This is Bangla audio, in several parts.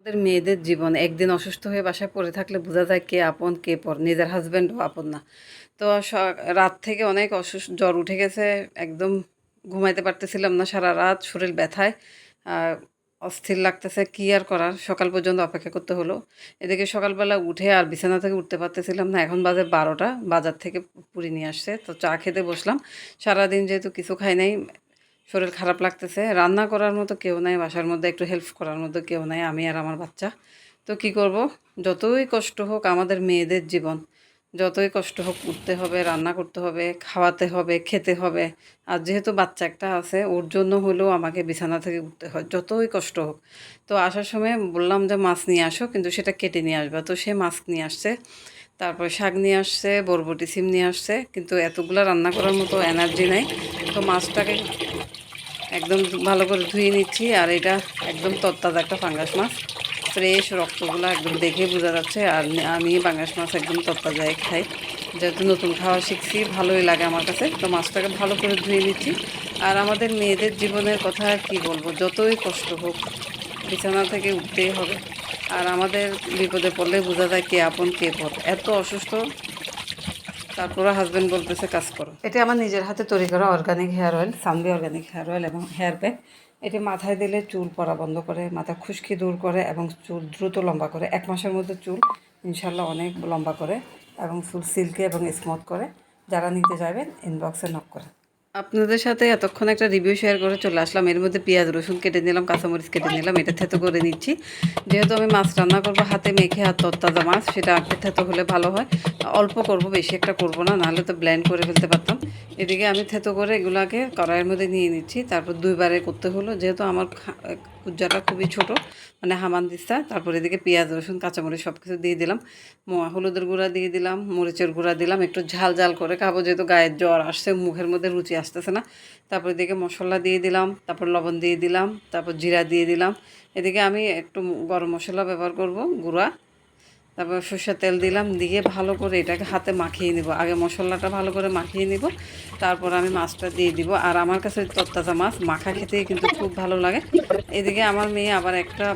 আমাদের মেয়েদের জীবন একদিন অসুস্থ হয়ে বাসায় পড়ে থাকলে বোঝা যায় কে আপন কে পর, নিজের হাজব্যান্ডও আপন না। তো রাত থেকে অনেক জ্বর উঠে গেছে, একদম ঘুমাইতে পারতেছিলাম না, সারা রাত শরীর ব্যথায় আর অস্থির লাগতেছে, কি আর করার, সকাল পর্যন্ত অপেক্ষা করতে হলো। এদিকে সকালবেলা উঠে আর বিছানা থেকে উঠতে পারতেছিলাম না। এখন বাজে 12টা, বাজার থেকে পুরি নিয়ে আসছে, তো চা খেতে বসলাম। সারাদিন যেহেতু কিছু খাই নাই, শরীর খারাপ লাগতেছে, রান্না করার মতো কেউ নাই বাসার মধ্যে, একটু হেল্প করার মতো কেউ নাই, আমি আর আমার বাচ্চা। তো কি করব, যতই কষ্ট হোক আমাদের মেয়েদের জীবন, যতই কষ্ট হোক উঠতে হবে, রান্না করতে হবে, খাওয়াতে হবে, খেতে হবে। আর যেহেতু বাচ্চা একটা আছে, ওর জন্য হলেও আমাকে বিছানা থেকে উঠতে হয়, যতই কষ্ট হোক। তো আসার সময় বললাম যে মাছ নিয়ে আসো, কিন্তু সেটা কেটে নিয়ে আসবা, তো সে মাছ নিয়ে আসছে। তারপর শাক নিয়ে আসছে, বরবটি সিম নিয়ে আসছে, কিন্তু এতগুলো রান্না করার মতো এনার্জি নাই। তো মাছটাকে একদম ভালো করে ধুয়ে নিচ্ছি। আর এটা একদম তরতাজা একটা পাঙ্গাস মাছ, ফ্রেশ, রক্তগুলো একদম দেখে বোঝা যাচ্ছে। আর আমি পাঙ্গাস মাছ একদম তরতাজাই খাই, যেহেতু নতুন খাওয়া শিখছি, ভালোই লাগে আমার কাছে। তো মাছটাকে ভালো করে ধুয়ে নিচ্ছি। আর আমাদের মেয়েদের জীবনের কথা আর কী বলবো, যতই কষ্ট হোক বিছানা থেকে উঠতেই হবে। আর আমাদের বিপদে পড়লে বোঝা যায় কে আপন কে পর। এত অসুস্থ, তারপরে হাজব্যান্ড বলতেছে কাজ করো। এটা আমার নিজের হাতে তৈরি করা organic hair oil, Sanvi organic hair oil এবং হেয়ার প্যাক। এটি মাথায় দিলে চুল পড়া বন্ধ করে, মাথা খুশকি দূর করে এবং চুল দ্রুত লম্বা করে। 1 মাসের মধ্যে চুল ইনশাল্লাহ অনেক লম্বা করে এবং চুল সিল্কি এবং স্মুথ করে। যারা নিতে চাইবেন ইনবক্সে নক করে। আপনাদের সাথে এতক্ষণ একটা রিভিউ শেয়ার করে চলে আসলাম। এর মধ্যে পেঁয়াজ রসুন কেটে নিলাম, কাঁচামরিচ কেটে নিলাম, এটা থেতো করে নিচ্ছি। যেহেতু আমি মাছ রান্না করবো হাতে মেখে, আর তরতাজা মাছ, সেটা আগে থেতো হলে ভালো হয়। অল্প করব, বেশি একটা করব না, নাহলে তো ব্লেন্ড করে ফেলতে পারতাম। এদিকে আমি থেতো করে এগুলাকে কড়াইয়ের মধ্যে নিয়ে নিচ্ছি। তারপর 2বারে করতে হলো, যেহেতু আমার কুজ্জাটা খুবই ছোট, মানে হামানদিস্তা। তারপর এদিকে পেঁয়াজ রসুন কাঁচামরিচ সব কিছু দিয়ে দিলাম, হলুদের গুঁড়া দিয়ে দিলাম, মরিচের গুঁড়া দিলাম, একটু ঝাল ঝাল করে খাবো, যেহেতু গায়ের জ্বর আসছে, মুখের মধ্যে রুচি আসতেছে না। তারপর এদিকে মশলা দিয়ে দিলাম, তারপর লবণ দিয়ে দিলাম, তারপর জিরা দিয়ে দিলাম। এদিকে আমি একটু গরম মশলা ব্যবহার করব, গুঁড়া। তারপর সরষের তেল দিলাম, দিয়ে ভালো করে এটাকে হাতে মাখিয়ে নিব। আগে মশলাটা ভালো করে মাখিয়ে নিব, তারপর আমি মাছটা দিয়ে দিব। আর আমার কাছে তরতাজা মাছ মাখা খেতেই কিন্তু খুব ভালো লাগে। এদিকে আমার মেয়ে আবার একটা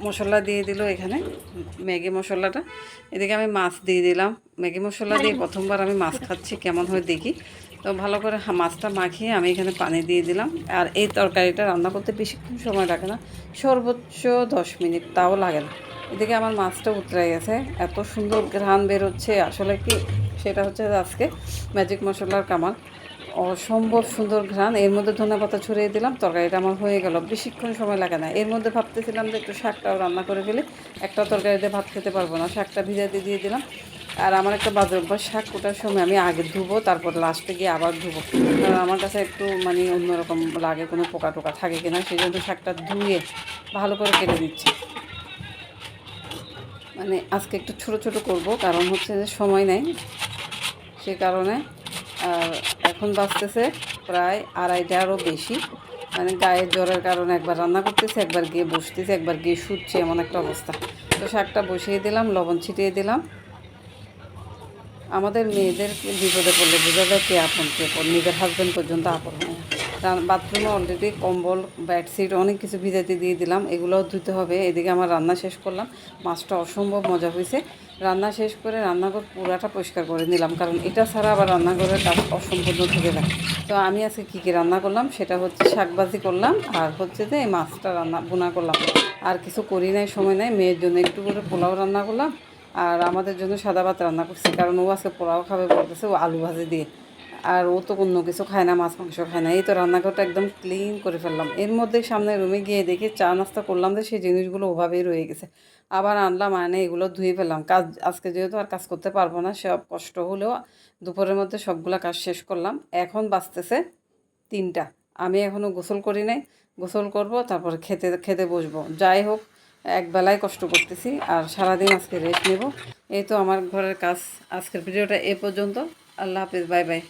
মশলা দিয়ে দিল এখানে, ম্যাগি মশলাটা। এদিকে আমি মাছ দিয়ে দিলাম, ম্যাগি মশলা দিয়ে প্রথমবার আমি মাছ খাচ্ছি, কেমন হয় দেখি। তো ভালো করে মাছটা মাখিয়ে আমি এখানে পানি দিয়ে দিলাম। আর এই তরকারিটা রান্না করতে বেশিক্ষণ সময় লাগে না, সর্বোচ্চ 10 মিনিট, তাও লাগে না। এদিকে আমার মাছটা উতরে গেছে, এত সুন্দর ঘ্রাণ বেরোচ্ছে। আসলে কি, সেটা হচ্ছে আজকে ম্যাজিক মশলার কামাল, অসম্ভব সুন্দর ঘ্রাণ। এর মধ্যে ধনেপাতা ছড়িয়ে দিলাম, তরকারিটা আমার হয়ে গেল, বেশিক্ষণ সময় লাগে না। এর মধ্যে ভাবতেছিলাম যে একটু শাকটাও রান্না করে ফেলি, একটা তরকারিতে ভাত খেতে পারবো না, শাকটা ভিজাতে দিয়ে দিলাম। আর আমার একটা বাজে অভ্যাস, শাক কোটার সময় আমি আগে ধুবো, তারপর লাস্টে গিয়ে আবার ধুবো, কারণ আমার কাছে একটু মানে অন্যরকম লাগে, কোনো পোকা টোকা থাকে কিনা, সেই জন্য শাকটা ধুয়ে ভালো করে কেটে দিচ্ছি। মানে আজকে একটু ছোট ছোট করব, কারণ হচ্ছে যে সময় নেই, সে কারণে। আর এখন বাজতেছে প্রায় 2:30টারও বেশি, মানে গায়ের জ্বরের কারণে একবার রান্না করতেছি, একবার গিয়ে বসতেছি, একবার গিয়ে শুচ্ছি, এমন একটা অবস্থা। তো শাকটা বসিয়ে দিলাম, লবণ ছিটিয়ে দিলাম। আমাদের মেয়েদের বিপদে পড়লে বোঝা যায় কে আপন কে পর, নিজের হাজব্যান্ড পর্যন্ত আপন হয় না। বাথরুমে অলরেডি কম্বল, বেডশিট, অনেক কিছু ভিজাতে দিয়ে দিলাম, এগুলোও ধুতে হবে। এদিকে আমার রান্না শেষ করলাম, মাছটা অসম্ভব মজা হয়েছে। রান্না শেষ করে রান্নাঘর পুরাটা পরিষ্কার করে নিলাম, কারণ এটা ছাড়া আবার রান্নাঘরের কাজ অসম্পূর্ণ থেকে যায়। তো আমি আজকে কী কী রান্না করলাম সেটা হচ্ছে, শাকভাজি করলাম, আর হচ্ছে যে এই মাছটা বোনা করলাম। আর কিছু করি নাই, সময় নেই। মেয়ের জন্য একটু করে পোলাও রান্না করলাম, আর আমাদের জন্য সাদা ভাত রান্না করছি, কারণ ও আজকে পোলাও খাবে বলতেছে, ও আলু ভাজি দিয়ে। আর ও তো অন্য কিছু খায় না, মাছ মাংস খায় না। এই তো রান্নাঘরটা একদম ক্লিন করে ফেললাম। এর মধ্যে সামনে রুমে গিয়ে দেখি চা নাস্তা করলাম, যে সেই জিনিসগুলো ওভাবেই রয়ে গেছে। আবার আনলাম, আনে এগুলো ধুয়ে ফেললাম। কাজ আজকে যেহেতু আর কাজ করতে পারবো না, সব কষ্ট হলেও দুপুরের মধ্যে সবগুলা কাজ শেষ করলাম। এখন বাজতেছে 3টা, আমি এখনও গোসল করি নাই। গোসল করব, তারপর খেতে খেতে বসবো। যাই হোক, একবেলায় কষ্ট করতেছি, আর সারাদিন আজকে রেস্ট নেব। এই তো আমার ঘরের কাজ। আজকের ভিডিওটা এ পর্যন্ত। আল্লাহ হাফিজ, বাই বাই।